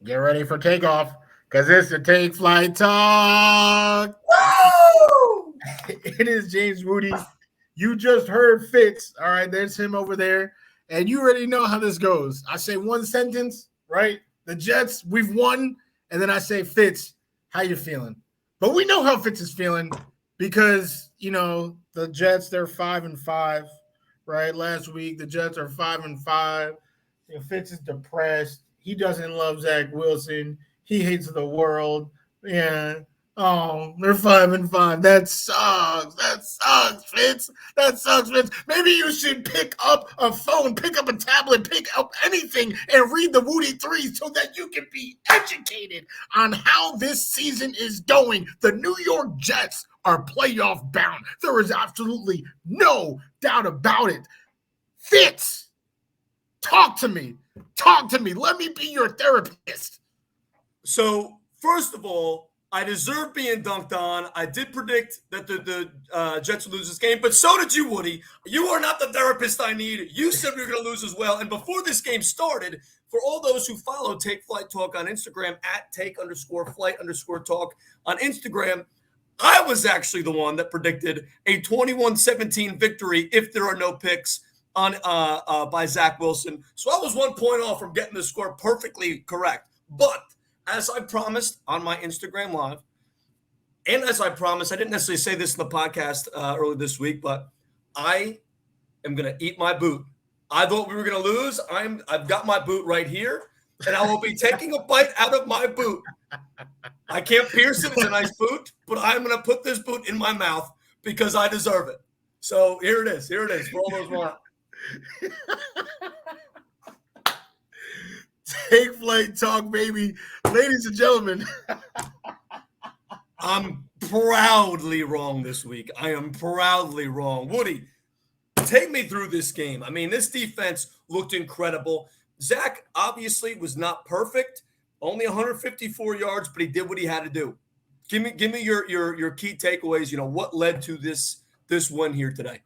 Get ready for takeoff because it's the Take Flight Talk. Woo! It is James Wudi. You just heard Fitz. All right, there's him over there. And you already know how this goes. I say one sentence, right? The Jets, we've won. And then I say, Fitz, how you feeling? But we know how Fitz is feeling because, the Jets, they're 5-5, right? Last week, the Jets are 5-5. Fitz is depressed. He doesn't love Zach Wilson. He hates the world. Yeah. Oh, they're 5-5. That sucks. That sucks, Fitz. That sucks, Fitz. Maybe you should pick up a phone, pick up a tablet, pick up anything, and read the Woody 3 so that you can be educated on how this season is going. The New York Jets are playoff bound. There is absolutely no doubt about it. Fitz, talk to me. Talk to me. Let me be your therapist. So, first of all, I deserve being dunked on. I did predict that the Jets would lose this game, but so did you, Woody. You are not the therapist I need. You said we were going to lose as well. And before this game started, for all those who follow Take Flight Talk on Instagram, at take_flight_talk on Instagram, I was actually the one that predicted a 21-17 victory if there are no picks on by Zach Wilson. So I was 1 point off from getting the score perfectly correct. But as I promised on my Instagram Live, and as I promised, I didn't necessarily say this in the podcast earlier this week, but I am going to eat my boot. I thought we were going to lose. I've got my boot right here, and I will be taking a bite out of my boot. I can't pierce it. It's a nice boot, but I'm going to put this boot in my mouth because I deserve it. So here it is. Here it is for all those want. Take Flight Talk, baby. Ladies and gentlemen. I'm proudly wrong this week. I am proudly wrong. Woody, take me through this game. I mean, this defense looked incredible. Zach obviously was not perfect, only 154 yards, but he did what he had to do. Give me your key takeaways. What led to this win here today?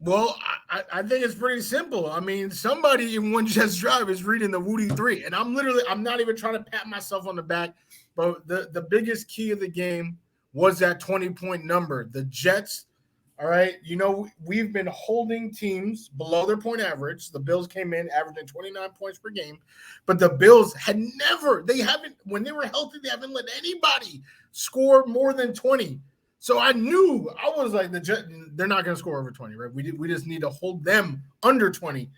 Well, I think it's pretty simple. I mean, somebody in One Jets Drive is reading the Woody 3, and I'm not even trying to pat myself on the back, but the biggest key of the game was that 20-point number. The Jets, all right, we've been holding teams below their point average. The Bills came in averaging 29 points per game, but the Bills when they were healthy, they haven't let anybody score more than 20. So I was like, they're not going to score over 20, right? We just need to hold them under 20.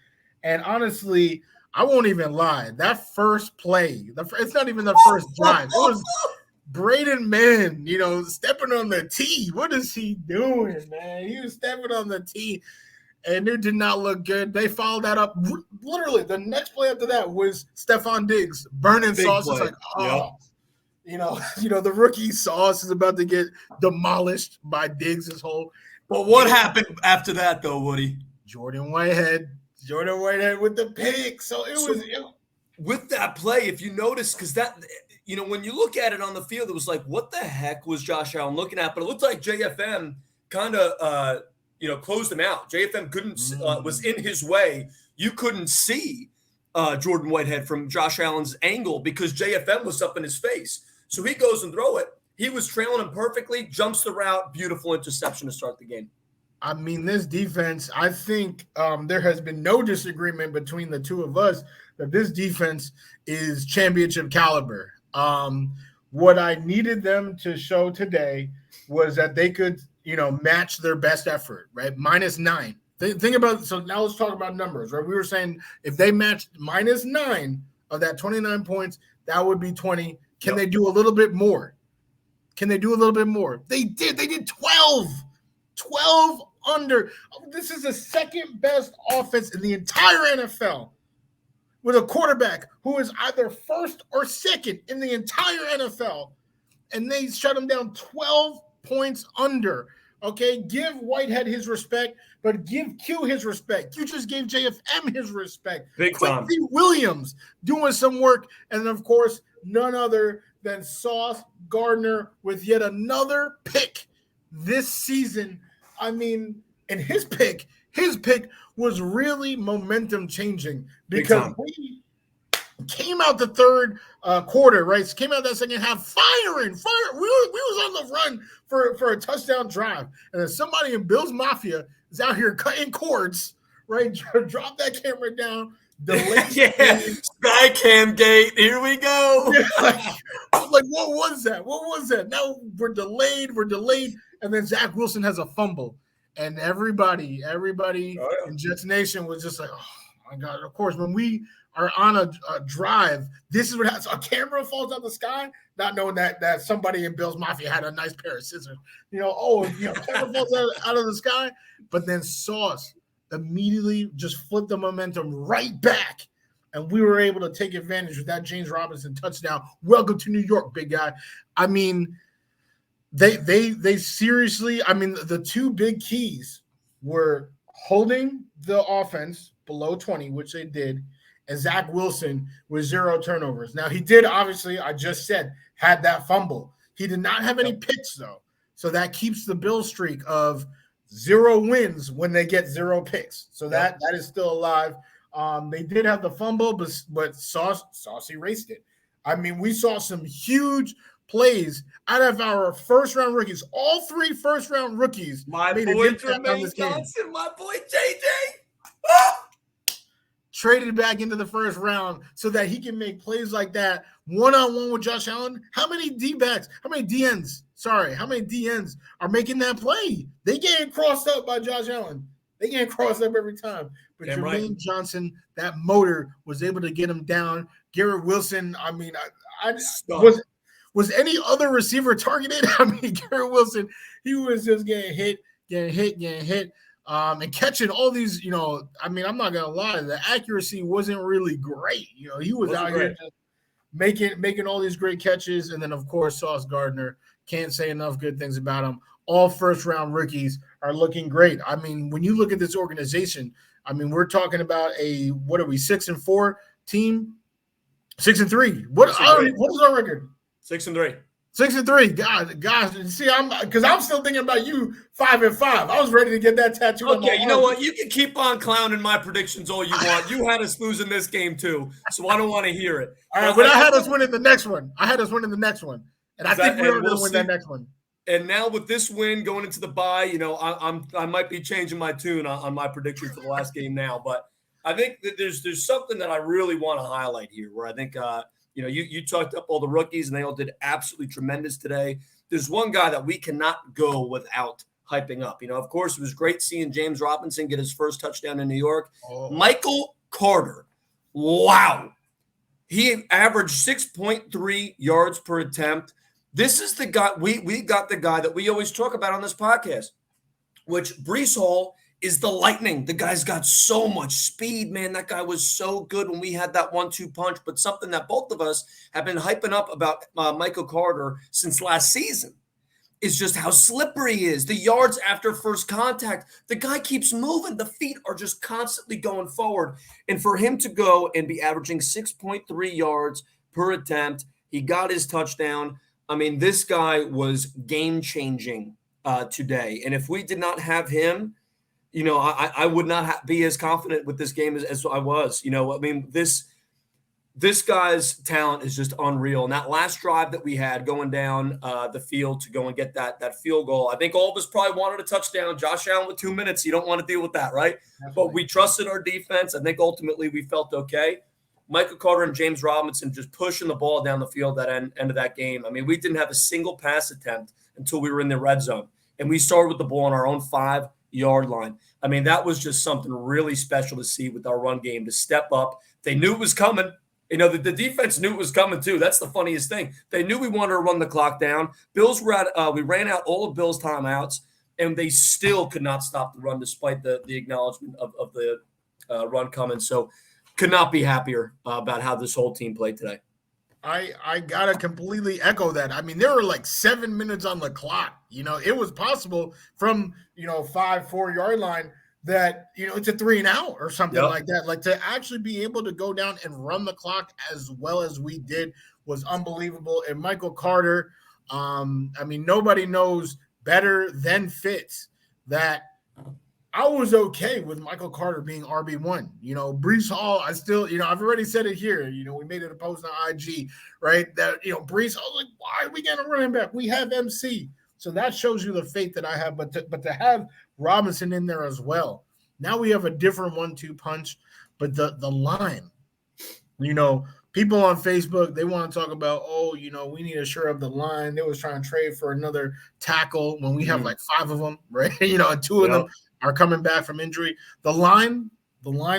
And honestly, I won't even lie. That first play, it's not even the first drive. It was Braden Mann, stepping on the tee. What is he doing, man? He was stepping on the tee, and it did not look good. They followed that up. Literally, the next play after that was Stephon Diggs burning sauce. It's like, oh. Yep. The rookie Sauce is about to get demolished by Diggs' whole. But what happened after that, though, Woody? Jordan Whitehead with the pick. So it was with that play. If you notice, because that, when you look at it on the field, it was like, what the heck was Josh Allen looking at? But it looked like JFM kind of, closed him out. JFM couldn't was in his way. You couldn't see Jordan Whitehead from Josh Allen's angle because JFM was up in his face. So he goes and throw it. He was trailing him perfectly, jumps the route, beautiful interception to start the game. I mean, this defense, I think there has been no disagreement between the two of us that this defense is championship caliber. What I needed them to show today was that they could, match their best effort, right? -9. Think about it. So now let's talk about numbers, right? We were saying if they matched -9 of that 29 points, that would be 20. Can they do a little bit more? They did. They did 12. 12 under. This is the second best offense in the entire NFL with a quarterback who is either first or second in the entire NFL. And they shut him down 12 points under. Okay, give Whitehead his respect, but give Q his respect. You just gave JFM his respect. Big time. Quincy Williams doing some work. And, of course, none other than Sauce Gardner with yet another pick this season. I mean, and his pick was really momentum changing because came out the third quarter, right? Came out that second half, firing. We was on the run for a touchdown drive, and then somebody in Bills Mafia is out here cutting cords, right? Drop that camera down. Yeah, Sky Cam Gate. Here we go. like, what was that? What was that? Now we're delayed, and then Zach Wilson has a fumble, and everybody in Jets Nation was just like, oh my God. Of course, when we are on a drive, this is what happens. A camera falls out the sky, not knowing that somebody in Bills Mafia had a nice pair of scissors. Camera falls out of the sky, but then Sauce immediately just flipped the momentum right back, and we were able to take advantage of that James Robinson touchdown. Welcome to New York, big guy. I mean, they seriously, I mean, the two big keys were holding the offense below 20, which they did, and Zach Wilson with 0 turnovers. Now, he did, obviously, I just said, had that fumble. He did not have any picks, though, so that keeps the Bills streak of 0 wins when they get 0 picks. So that is still alive. They did have the fumble, but Sauce erased it. I mean, we saw some huge plays out of our first-round rookies. All 3 first-round rookies. My boy Jermaine Johnson, my boy JJ. Traded back into the first round so that he can make plays like that one-on-one with Josh Allen. How many D-backs, how many DNs are making that play? They getting crossed up by Josh Allen. They getting crossed up every time. But Jermaine Johnson, that motor was able to get him down. Garrett Wilson, I mean, was any other receiver targeted? I mean, Garrett Wilson, he was just getting hit. And catching all these, I mean, I'm not gonna lie, the accuracy wasn't really great. He was out here just making all these great catches, and then of course Sauce Gardner, can't say enough good things about him. All first-round rookies are looking great. I mean, when you look at this organization, I mean, we're talking about a 6-4 team, 6-3. What is our record? 6-3. 6-3. Gosh, see, I'm still thinking about you 5-5. I was ready to get that tattoo. Okay, you know what? You can keep on clowning my predictions all you want. You had us losing this game too, so I don't want to hear it. All right, but I had us winning the next one. And I think we're going to win that next one. And now with this win going into the bye, I might be changing my tune on my prediction for the last game now. But I think that there's something that I really want to highlight here, where I think you talked up all the rookies and they all did absolutely tremendous today. There's one guy that we cannot go without hyping up. Of course, it was great seeing James Robinson get his first touchdown in New York. Oh. Michael Carter, wow. He averaged 6.3 yards per attempt. This is the guy, we got the guy that we always talk about on this podcast, which Breece Hall is the lightning. The guy's got so much speed, man. That guy was so good when we had that 1-2 punch, but something that both of us have been hyping up about Michael Carter since last season is just how slippery he is. The yards after first contact, the guy keeps moving. The feet are just constantly going forward. And for him to go and be averaging 6.3 yards per attempt, he got his touchdown. I mean, this guy was game-changing today. And if we did not have him, I would not be as confident with this game as I was. I mean, this guy's talent is just unreal. And that last drive that we had going down the field to go and get that field goal, I think all of us probably wanted a touchdown. Josh Allen with 2 minutes, you don't want to deal with that, right? Definitely. But we trusted our defense. I think ultimately we felt okay. Michael Carter and James Robinson just pushing the ball down the field at end of that game. I mean, we didn't have a single pass attempt until we were in the red zone. And we started with the ball on our own 5-yard line. I mean, that was just something really special to see with our run game, to step up. They knew it was coming. The defense knew it was coming too. That's the funniest thing. They knew we wanted to run the clock down. Bills were we ran out all of Bills' timeouts, and they still could not stop the run despite the acknowledgement of the run coming. So could not be happier about how this whole team played today. I gotta completely echo that. I mean, there were like 7 minutes on the clock. It was possible from 4-yard line that it's a 3 and out or something like that. Like, to actually be able to go down and run the clock as well as we did was unbelievable. And Michael Carter, I mean, nobody knows better than Fitz that I was okay with Michael Carter being RB1. Breece Hall, I've already said it here. We made it a post on IG, right? That, Breece Hall, like, why are we getting a running back? We have MC. So that shows you the faith that I have. But to have Robinson in there as well, now we have a different 1-2 punch. But the line, people on Facebook, they want to talk about, we need to shore up the line. They was trying to trade for another tackle when we have like 5 of them, right? And 2 of them are coming back from injury. The line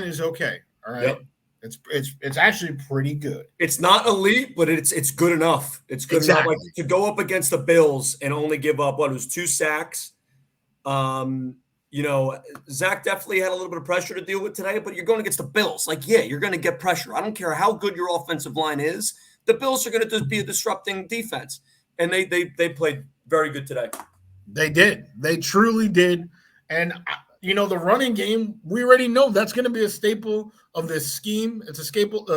is okay. All right. Yep. It's actually pretty good. It's not elite, but it's good enough. It's good enough. Like, to go up against the Bills and only give up it was 2 sacks. Zach definitely had a little bit of pressure to deal with today, but you're going against the Bills. Like, yeah, you're going to get pressure. I don't care how good your offensive line is. The Bills are going to be a disrupting defense, and they played very good today. They did. They truly did. And, the running game, we already know that's going to be a staple of this scheme. It's a staple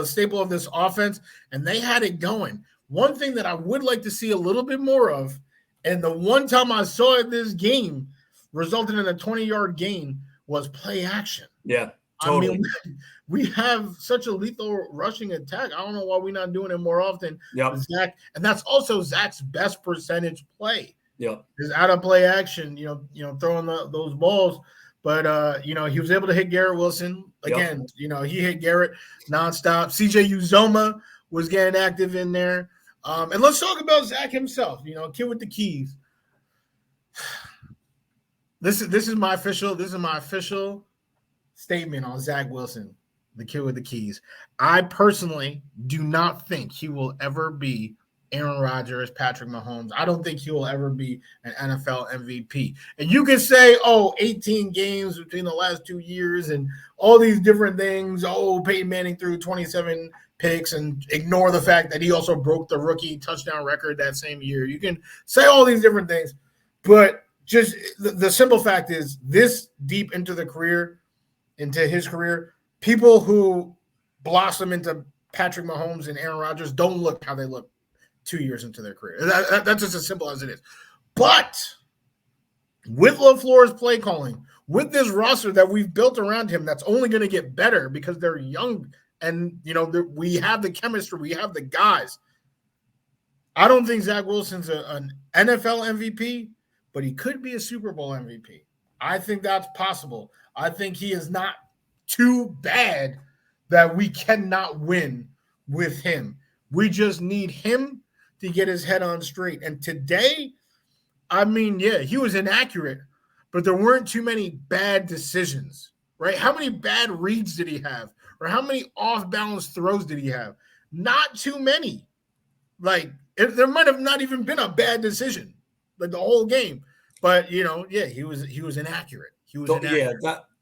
of this offense, and they had it going. One thing that I would like to see a little bit more of, and the one time I saw it this game resulted in a 20-yard gain, was play action. Yeah, totally. I mean, we have such a lethal rushing attack. I don't know why we're not doing it more often. Yeah, Zach, and that's also Zach's best percentage play. Yeah, is out of play action. Throwing those balls. But he was able to hit Garrett Wilson again. Yep. He hit Garrett nonstop. CJ Uzoma was getting active in there. And let's talk about Zach himself. Kid with the keys. This is my official statement on Zach Wilson, the kid with the keys. I personally do not think he will ever be Aaron Rodgers, Patrick Mahomes. I don't think he will ever be an NFL MVP. And you can say, 18 games between the last 2 years and all these different things. Peyton Manning threw 27 picks, and ignore the fact that he also broke the rookie touchdown record that same year. You can say all these different things, but just the simple fact is, this deep into his career, people who blossom into Patrick Mahomes and Aaron Rodgers don't look how they look 2 years into their career. That's just as simple as it is. But with LaFleur's play calling, with this roster that we've built around him, that's only going to get better because they're young and, we have the chemistry, we have the guys. I don't think Zach Wilson's an NFL MVP, but he could be a Super Bowl MVP. I think that's possible. I think he is not too bad that we cannot win with him. We just need him to get his head on straight. And today, he was inaccurate, but there weren't too many bad decisions, right? How many bad reads did he have? Or how many off-balance throws did he have? Not too many. Like, there might have not even been a bad decision, like the whole game. But, he was inaccurate. Yeah,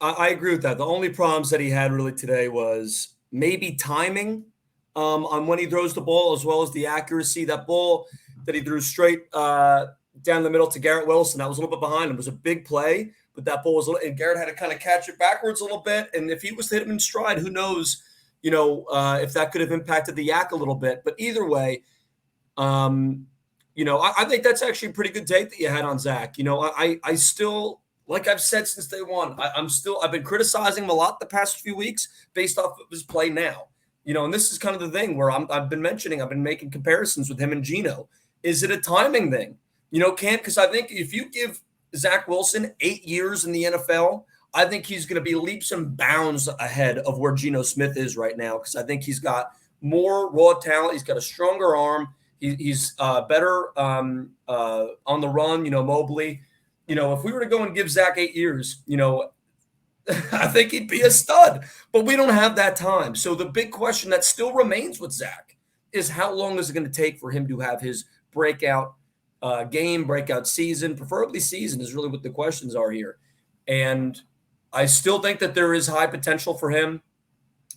I agree with that. The only problems that he had really today was maybe timing on when he throws the ball, as well as the accuracy. That ball that he threw straight down the middle to Garrett Wilson, that was a little bit behind him. It was a big play, but that ball was and Garrett had to kind of catch it backwards a little bit. And if he was to hit him in stride, who knows, if that could have impacted the yak a little bit. But either way, I think that's actually a pretty good take that you had on Zach. I still, like I've said since day one, I've been criticizing him a lot the past few weeks based off of his play now. And this is kind of the thing where I've been making comparisons with him and Geno. Is it a timing thing? Cam, because I think if you give Zach Wilson 8 years in the NFL, I think he's going to be leaps and bounds ahead of where Geno Smith is right now, because I think he's got more raw talent. He's got a stronger arm. He's better on the run, Mobley. If we were to go and give Zach 8 years, I think he'd be a stud, but we don't have that time. So the big question that still remains with Zach is, how long is it going to take for him to have his breakout breakout season? Preferably season is really what the questions are here. And I still think that there is high potential for him,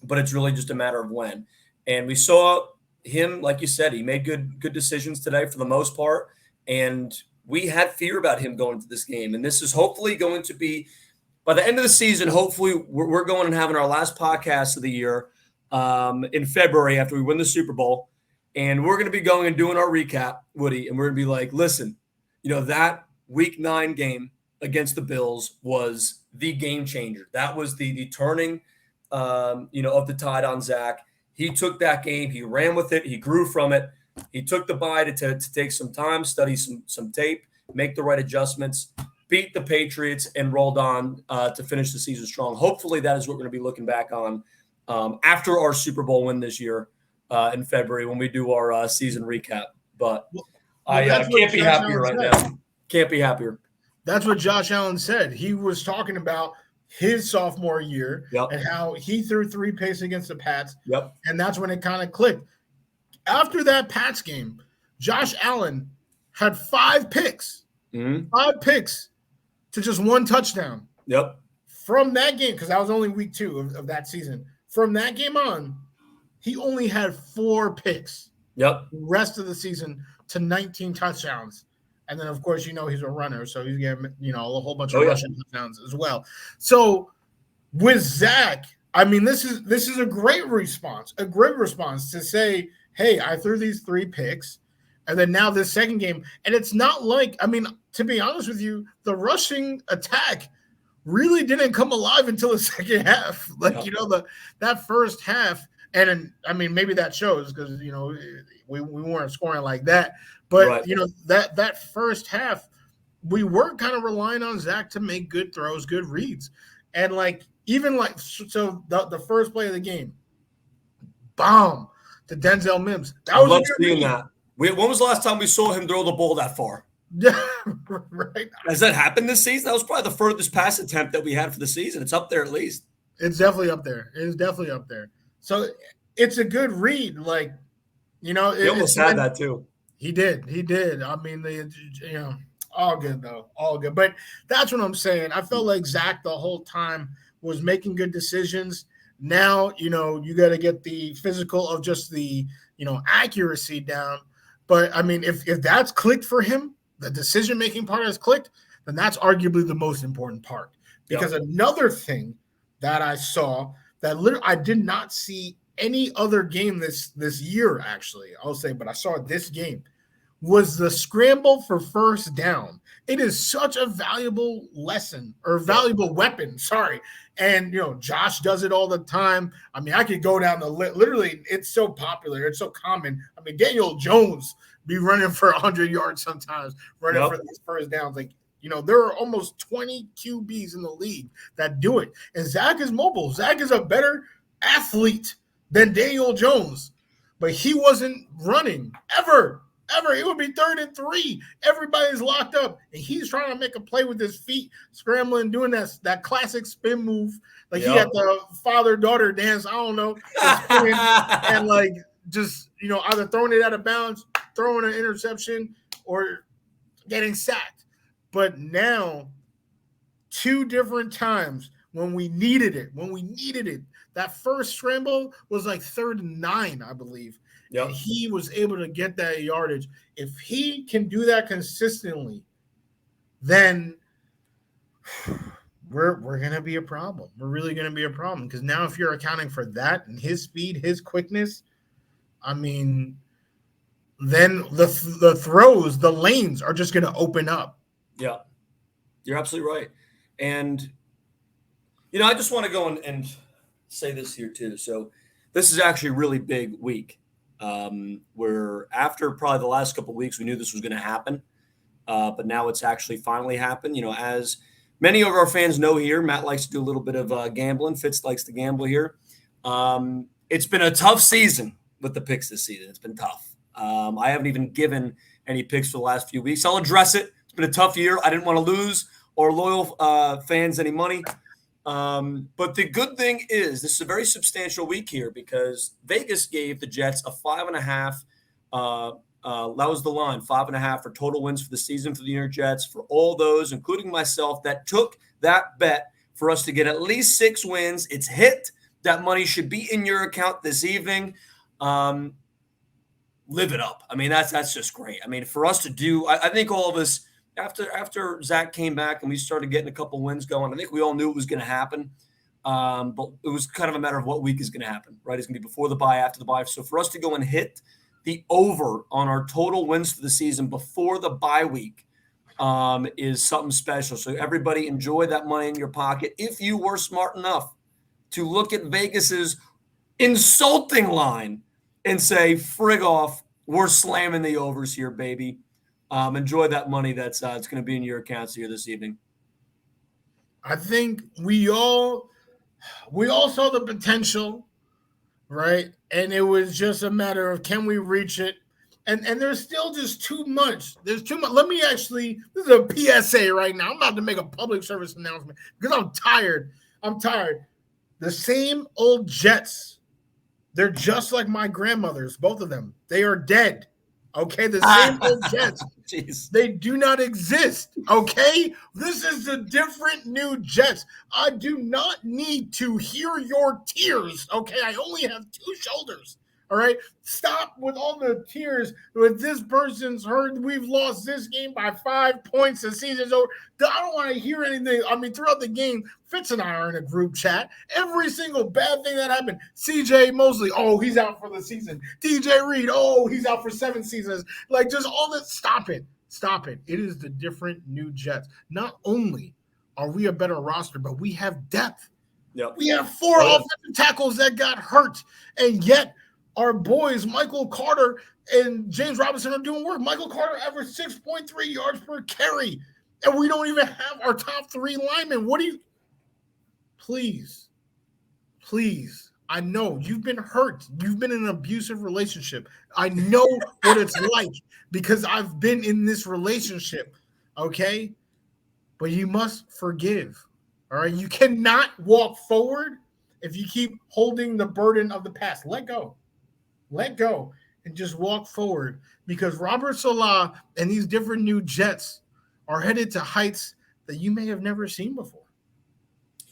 but it's really just a matter of when. And we saw him, like you said, he made good decisions today for the most part. And we had fear about him going to this game. And this is hopefully going to be, by the end of the season, hopefully we're going and having our last podcast of the year in February after we win the Super Bowl. And we're going to be going and doing our recap, Woody. And we're going to be like, listen, that Week 9 game against the Bills was the game changer. That was the turning, of the tide on Zach. He took that game. He ran with it. He grew from it. He took the bye to take some time, study some tape, make the right adjustments, beat the Patriots, and rolled on to finish the season strong. Hopefully that is what we're going to be looking back on after our Super Bowl win this year in February when we do our season recap. But I can't be happier right now. Can't be happier. That's what Josh Allen said. He was talking about his sophomore year and how he threw 3 picks against the Pats. Yep. And that's when it kind of clicked. After that Pats game, Josh Allen had 5 picks. 5 picks to just 1 touchdown. Yep. From that game, because that was only week 2 of that season. From that game on, he only had 4 picks. Yep. The rest of the season to 19 touchdowns. And then, of course, he's a runner, so he's getting, a whole bunch of rushing touchdowns as well. So with Zach, I mean, this is a great response to say, hey, I threw these 3 picks, and then now this second game. And it's not like, I mean, to be honest with you, the rushing attack really didn't come alive until the second half. That first half, and I mean, maybe that shows because, we weren't scoring like that. But, that first half, we were kind of relying on Zach to make good throws, good reads. And, so the first play of the game, bomb to Denzel Mims. I love seeing that. When was the last time we saw him throw the ball that far? Yeah, right. Has that happened this season? That was probably the furthest pass attempt that we had for the season. It's up there at least. It's definitely up there. It is definitely up there. So it's a good read. He almost had that too. He did. I mean, all good though. All good. But that's what I'm saying. I felt like Zach the whole time was making good decisions. Now, you got to get the physical of just the, accuracy down. But I mean, if that's clicked for him, the decision-making part has clicked, then that's arguably the most important part. Because another thing that I saw that I did not see any other game this year, actually, I'll say, but I saw it this game, was the scramble for first down. It is such a valuable valuable weapon. Sorry. And, Josh does it all the time. I mean, I could go down the list. Literally, it's so popular. It's so common. I mean, Daniel Jones be running for 100 yards sometimes, running for these first downs. There are almost 20 QBs in the league that do it. And Zach is mobile. Zach is a better athlete than Daniel Jones. But he wasn't running ever. It would be 3rd and 3. Everybody's locked up, and he's trying to make a play with his feet, scrambling, doing that classic spin move. He had the father-daughter dance. I don't know, and just either throwing it out of bounds, throwing an interception, or getting sacked. But now, 2 different times when we needed it, that first scramble was 3rd and 9, I believe. Yep. And he was able to get that yardage. If he can do that consistently, then we're going to be a problem. We're really going to be a problem because now if you're accounting for that and his speed, his quickness, I mean, then the throws, the lanes are just going to open up. Yeah, you're absolutely right. And, I just want to go and say this here too. So this is actually a really big week. Where after probably the last couple of weeks, we knew this was going to happen. But now it's actually finally happened. As many of our fans know here, Matt likes to do a little bit of gambling. Fitz likes to gamble here. It's been a tough season with the picks this season. It's been tough. I haven't even given any picks for the last few weeks. I'll address it. It's been a tough year. I didn't want to lose our loyal fans any money. But the good thing is this is a very substantial week here because Vegas gave the Jets a 5.5. That was the line, 5.5 for total wins for the season for the New York Jets. For all those, including myself, that took that bet for us to get at least 6 wins. It's hit. That money should be in your account this evening. Live it up. I mean, that's just great. I mean, for us to do, I think all of us, after Zach came back and we started getting a couple wins going, I think we all knew it was going to happen. But it was kind of a matter of what week is going to happen, right? It's going to be before the bye, after the bye. So for us to go and hit the over on our total wins for the season before the bye week, is something special. So everybody enjoy that money in your pocket. If you were smart enough to look at Vegas's insulting line and say, frig off, we're slamming the overs here, baby. Enjoy that money that's it's going to be in your accounts here this evening. I think we all saw the potential, right? And it was just a matter of, can we reach it? And there's still just too much. There's too much. Let me actually, this is a PSA right now. I'm about to make a public service announcement because I'm tired. The same old Jets, they're just like my grandmothers, both of them. They are dead. Okay, the same old Jets. Jeez. They do not exist. Okay, this is the different new Jets. I do not need to hear your tears. Okay, I only have 2 shoulders. All right, stop with all the tears. With this person's hurt, we've lost this game by 5 points. The season's over. I don't want to hear anything. I mean, throughout the game, Fitz and I are in a group chat. Every single bad thing that happened. CJ Mosley, oh, he's out for the season. DJ Reed, oh, he's out for 7 seasons. Like, just all this. Stop it. Stop it. It is the different new Jets. Not only are we a better roster, but we have depth. Yep. We have 4 offensive tackles that got hurt, and yet our boys, Michael Carter and James Robinson, are doing work. Michael Carter averaged 6.3 yards per carry, and we don't even have our top 3 linemen. What do you – please, I know you've been hurt. You've been in an abusive relationship. I know what it's like because I've been in this relationship, okay? But you must forgive, all right? You cannot walk forward if you keep holding the burden of the past. Let go and just walk forward, because Robert Saleh and these different new Jets are headed to heights that you may have never seen before.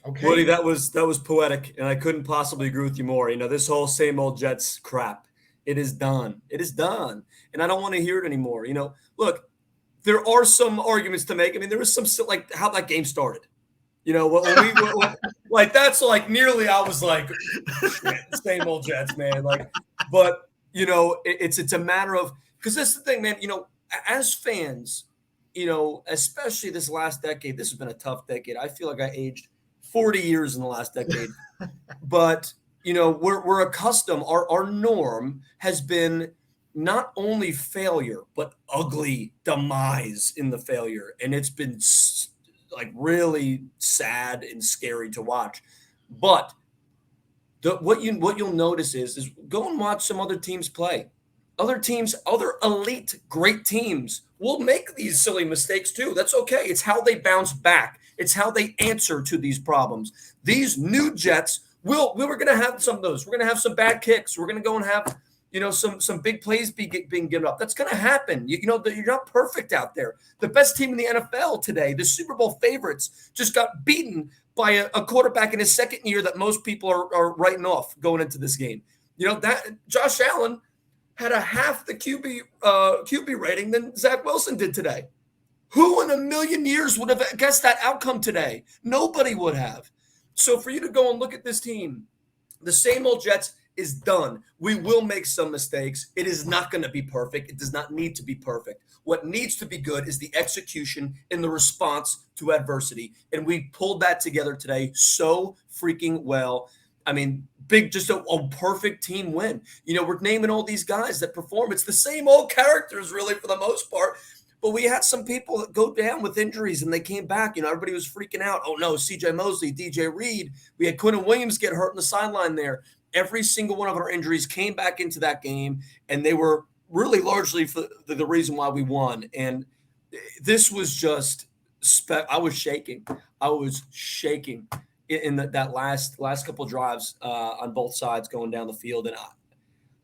Okay. Woody, that was poetic, and I couldn't possibly agree with you more. You know, this whole same old Jets crap, it is done. It is done, and I don't want to hear it anymore. You know, look, there are some arguments to make. I mean, there was some like how that game started. You know, like that's like nearly. I was like, same old Jets, man. Like, but you know, it's a matter of, because that's the thing, man. You know, as fans, you know, especially this last decade, this has been a tough decade. I feel like I aged 40 years in the last decade, but you know, we're accustomed. Our norm has been not only failure, but ugly demise in the failure, and it's been like really sad and scary to watch. But what you'll notice is go and watch some other teams play. Other teams, other elite great teams will make these silly mistakes too. That's okay. It's how they bounce back. It's how they answer to these problems. These new Jets we're going to have some of those. We're going to have some bad kicks. We're going to go and have, you know, some big plays being given up. That's going to happen. You know, you're not perfect out there. The best team in the NFL today, the Super Bowl favorites, just got beaten by a quarterback in his second year that most people are writing off going into this game. You know, that Josh Allen had a half the QB rating than Zach Wilson did today. Who in a million years would have guessed that outcome today? Nobody would have. So for you to go and look at this team, the same old Jets is done. We will make some mistakes. It is not going to be perfect. It does not need to be perfect. What needs to be good is the execution and the response to adversity. And we pulled that together today so freaking well. I mean, just a perfect team win. You know, we're naming all these guys that perform. It's the same old characters, really, for the most part. But we had some people that go down with injuries, and they came back. You know, everybody was freaking out. Oh, no, CJ Mosley, DJ Reed. We had Quinton Williams get hurt on the sideline there. Every single one of our injuries came back into that game, and they were really largely for the reason why we won. And this was just I was shaking. I was shaking in that last couple of drives on both sides going down the field. And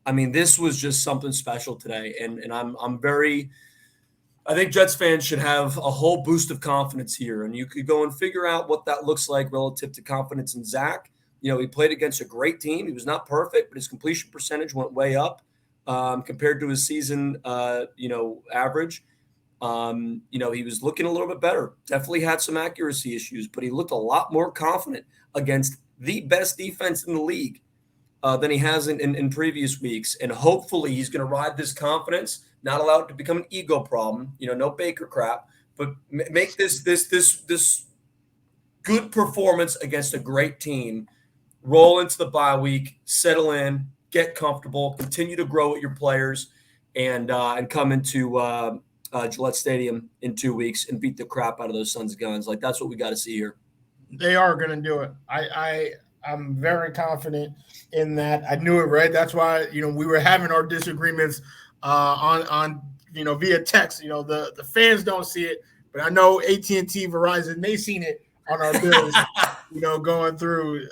I mean, this was just something special today. And I'm very – I think Jets fans should have a whole boost of confidence here. And you could go and figure out what that looks like relative to confidence in Zach. You know, he played against a great team. He was not perfect, but his completion percentage went way up compared to his season, average. You know, he was looking a little bit better. Definitely had some accuracy issues, but he looked a lot more confident against the best defense in the league than he has in previous weeks. And hopefully he's going to ride this confidence, not allow it to become an ego problem. You know, no Baker crap, but make this good performance against a great team. Roll into the bye week, settle in, get comfortable, continue to grow with your players, and come into Gillette Stadium in 2 weeks and beat the crap out of those Sons of Guns. Like, that's what we got to see here. They are going to do it. I'm very confident in that. I knew it, right? That's why, we were having our disagreements on via text. The fans don't see it, but I know AT&T, Verizon, they seen it on our bills, going through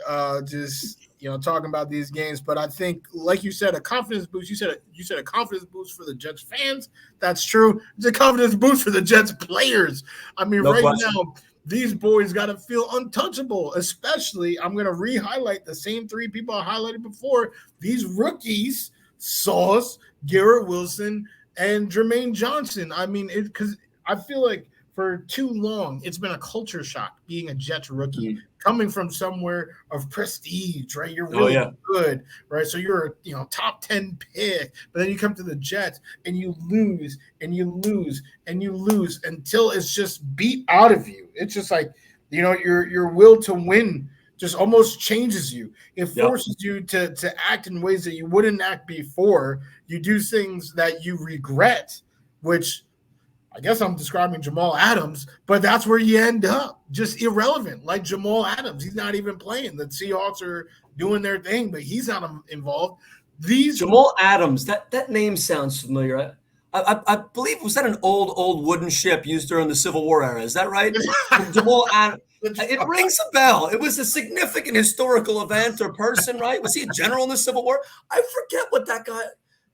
just talking about these games. But I think, like you said, a confidence boost. You said a confidence boost for the Jets fans. That's true. It's a confidence boost for the Jets players. I mean, no right question. Now, these boys got to feel untouchable, especially I'm going to re-highlight the same three people I highlighted before. These rookies, Sauce, Garrett Wilson, and Jermaine Johnson. I mean, because I feel like for too long, it's been a culture shock being a Jets rookie, coming from somewhere of prestige, right? You're really good, right? So you're a top 10 pick, but then you come to the Jets and you lose and you lose and you lose until it's just beat out of you. It's just like, your will to win just almost changes you. It forces you to act in ways that you wouldn't act before. You do things that you regret, which I guess I'm describing Jamal Adams, but that's where you end up, just irrelevant, like Jamal Adams. He's not even playing. The Seahawks are doing their thing, but he's not involved. Jamal Adams, that name sounds familiar. I believe, was that an old wooden ship used during the Civil War era? Is that right? Jamal Adams. It rings a bell. It was a significant historical event or person, right? Was he a general in the Civil War? I forget what that guy.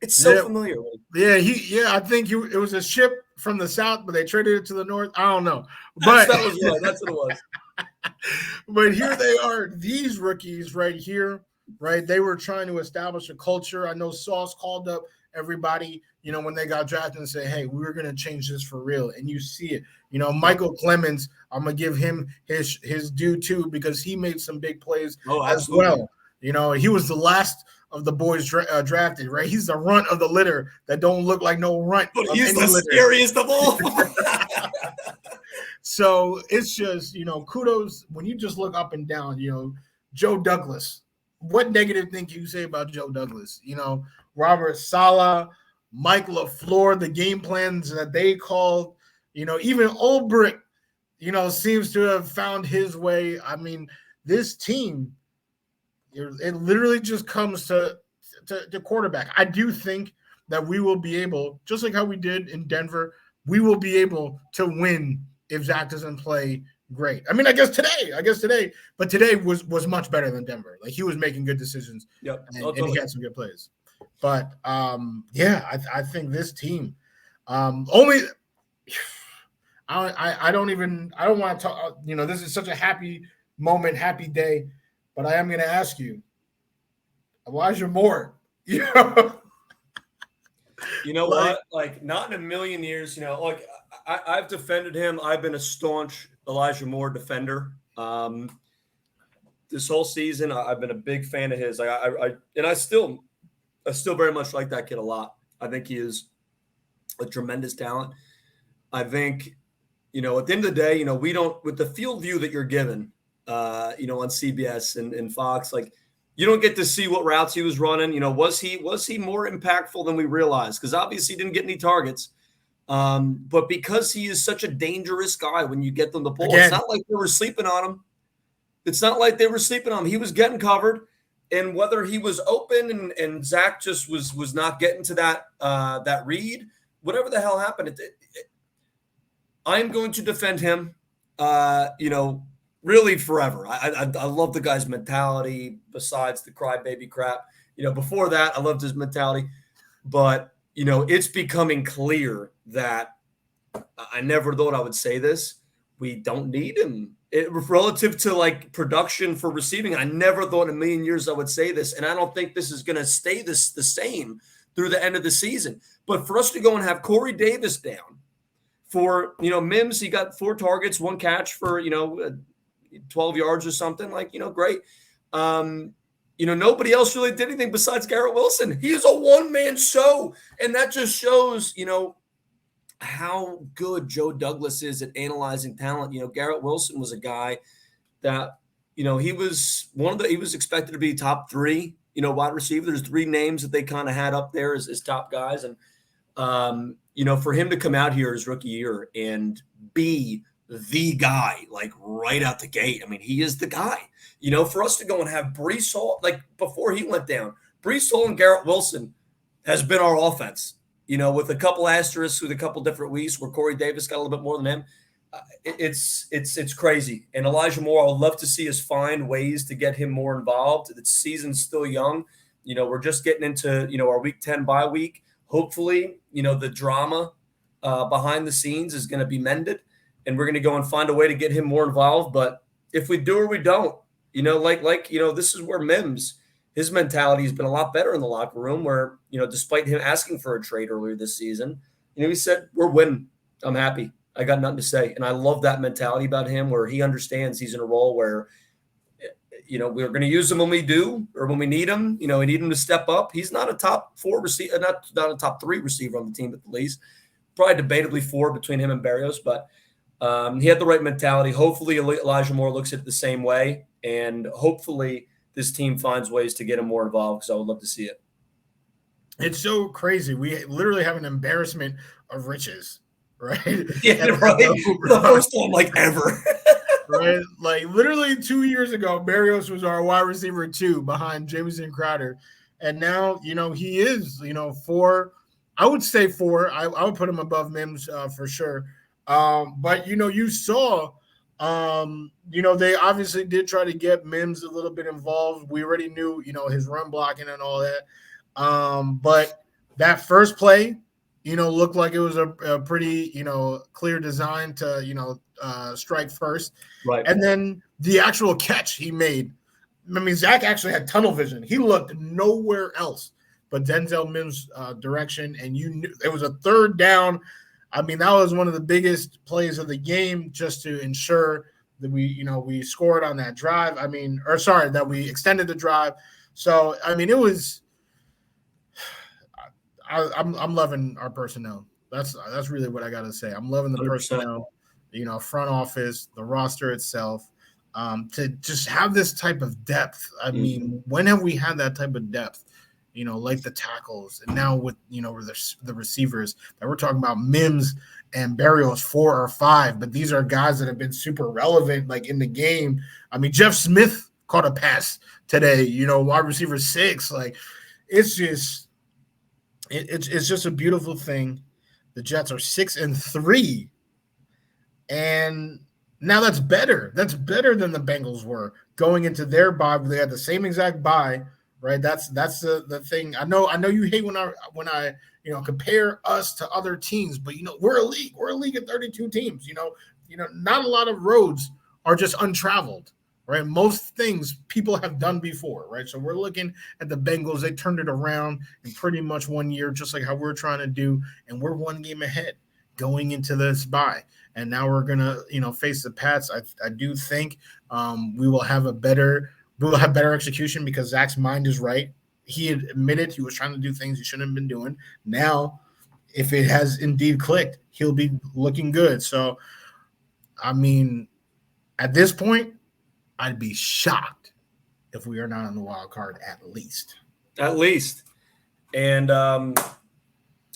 It's so familiar. Yeah, I think it was a ship from the south, but they traded it to the north. I don't know, but that was right. That's what it was. But here they are, these rookies right here, right? They were trying to establish a culture. I know Sauce called up everybody, when they got drafted and say, hey, we're going to change this for real. And you see it, Michael Clemens, I'm going to give him his due too, because he made some big plays as well. He was the last of the boys drafted, right? He's the runt of the litter that don't look like no runt. But he's the scariest of all. So it's just, kudos when you just look up and down, Joe Douglas. What negative thing can you say about Joe Douglas? Robert Saleh, Mike LaFleur, the game plans that they called, even Ulbrich, seems to have found his way. I mean, this team, it literally just comes to quarterback. I do think that we will be able, just like how we did in Denver, we will be able to win if Zach doesn't play great. I mean, I guess today, but today was much better than Denver. Like, he was making good decisions. And he had some good plays. But I think this team I don't want to talk. This is such a happy moment, happy day. But I am going to ask you, Elijah Moore. You know what? Like, not in a million years. I've defended him. I've been a staunch Elijah Moore defender. This whole season, I've been a big fan of his. I still very much like that kid a lot. I think he is a tremendous talent. I think, at the end of the day, we don't, with the field view that you're given, on CBS and Fox, like, you don't get to see what routes he was running. Was he more impactful than we realized? Because obviously he didn't get any targets. But because he is such a dangerous guy when you get them the ball, it's not like they were sleeping on him. He was getting covered. And whether he was open and Zach just was not getting to that read, whatever the hell happened, I'm going to defend him, really forever. I love the guy's mentality besides the crybaby crap. Before that, I loved his mentality. But, it's becoming clear that I never thought I would say this. We don't need him. Relative to like production for receiving, I never thought in a million years I would say this. And I don't think this is going to stay the same through the end of the season. But for us to go and have Corey Davis down for, Mims, he got 4 targets, 1 catch for, 12 yards or something, like, great. Nobody else really did anything besides Garrett Wilson. He is a one-man show. And that just shows, how good Joe Douglas is at analyzing talent. Garrett Wilson was a guy that, he was he was expected to be top 3, wide receiver. There's 3 names that they kind of had up there as top guys. And, for him to come out here his rookie year and be the guy, like right out the gate. I mean, he is the guy, for us to go and have Breece Hall, like before he went down, Breece Hall and Garrett Wilson has been our offense, with a couple asterisks with a couple different weeks where Corey Davis got a little bit more than him. It's crazy. And Elijah Moore, I would love to see us find ways to get him more involved. The season's still young. We're just getting into, our week 10 bye week. Hopefully, the drama behind the scenes is going to be mended, and we're going to go and find a way to get him more involved. But if we do or we don't, this is where Mims, his mentality has been a lot better in the locker room where, despite him asking for a trade earlier this season, he said, we're winning. I'm happy. I got nothing to say. And I love that mentality about him where he understands he's in a role where, we're going to use him when we do or when we need him. We need him to step up. He's not a top 4 receiver, not a top 3 receiver on the team at the least. Probably debatably 4 between him and Berrios, but he had the right mentality. Hopefully Elijah Moore looks at it the same way, and hopefully this team finds ways to get him more involved because I would love to see it. It's so crazy. We literally have an embarrassment of riches, right? Yeah, right. The first time like ever. Right, like literally 2 years ago, Berrios was our wide receiver 2 behind Jamison Crowder, and now he is 4. I would say 4. I would put him above Mims for sure. But you saw, they obviously did try to get Mims a little bit involved. We already knew his run blocking and all that. But that first play, looked like it was a pretty clear design to strike first. Right. And then the actual catch he made, I mean, Zach actually had tunnel vision. He looked nowhere else but Denzel Mims' direction, and you knew it was a 3rd down. I mean, that was one of the biggest plays of the game just to ensure that we scored on that drive. That we extended the drive. So, I mean, it was I'm loving our personnel. That's really what I got to say. I'm loving the 100%. Personnel. Front office, the roster itself, to just have this type of depth. I mean, when have we had that type of depth? Like the tackles, and now with the receivers that we're talking about, Mims and Berrios 4 or 5, but these are guys that have been super relevant, like in the game. I mean, Jeff Smith caught a pass today. Wide receiver 6. Like, it's just a beautiful thing. The Jets are 6-3. And now that's better. That's better than the Bengals were going into their bye. They had the same exact bye, right? That's the thing. I know you hate when I compare us to other teams, but we're a league. We're a league of 32 teams. Not a lot of roads are just untraveled, right? Most things people have done before, right? So we're looking at the Bengals. They turned it around in pretty much 1 year, just like how we're trying to do, and we're 1 game ahead going into this bye. And now we're gonna, face the Pats. I do think we will have better execution because Zach's mind is right. He had admitted he was trying to do things he shouldn't have been doing. Now, if it has indeed clicked, he'll be looking good. So, I mean, at this point, I'd be shocked if we are not on the wild card at least. At least, and I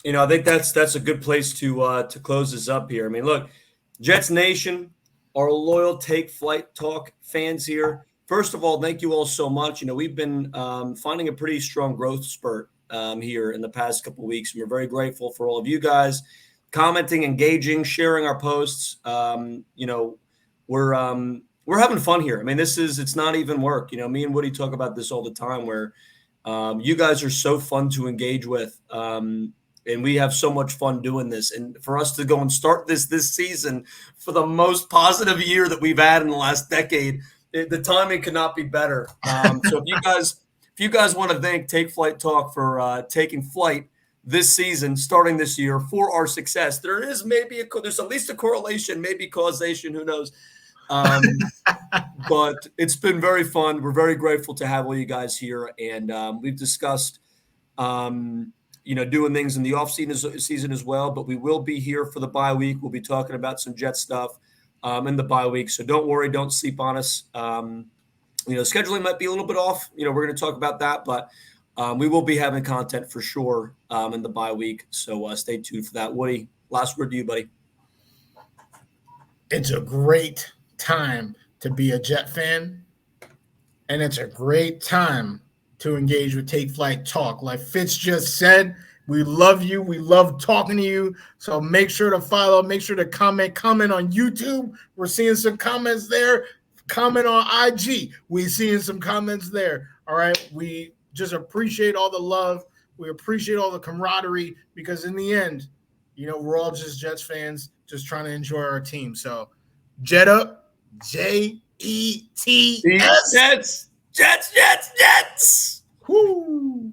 think that's a good place to close this up here. I mean, look. Jets Nation, our loyal Take Flight Talk fans here. First of all, thank you all so much. We've been finding a pretty strong growth spurt here in the past couple of weeks, and we're very grateful for all of you guys commenting, engaging, sharing our posts. We're having fun here. I mean, it's not even work. Me and Woody talk about this all the time where you guys are so fun to engage with. And we have so much fun doing this. And for us to go and start this season for the most positive year that we've had in the last decade, the timing could not be better. So if you guys want to thank Take Flight Talk for taking flight this season, starting this year for our success, there's at least a correlation, maybe causation, who knows. But it's been very fun. We're very grateful to have all you guys here. And we've discussed doing things in the season as well. But we will be here for the bye week. We'll be talking about some Jet stuff in the bye week. So don't worry, don't sleep on us. Scheduling might be a little bit off. We're going to talk about that, but we will be having content for sure in the bye week. So stay tuned for that. Woody, last word to you, buddy. It's a great time to be a Jet fan, and it's a great time to engage with Take Flight Talk. Like Fitz just said, we love you. We love talking to you. So make sure to follow. Make sure to comment on YouTube. We're seeing some comments there. Comment on IG. We're seeing some comments there. All right. We just appreciate all the love. We appreciate all the camaraderie because in the end, we're all just Jets fans just trying to enjoy our team. So Jet up, Jets. Jets. Woo!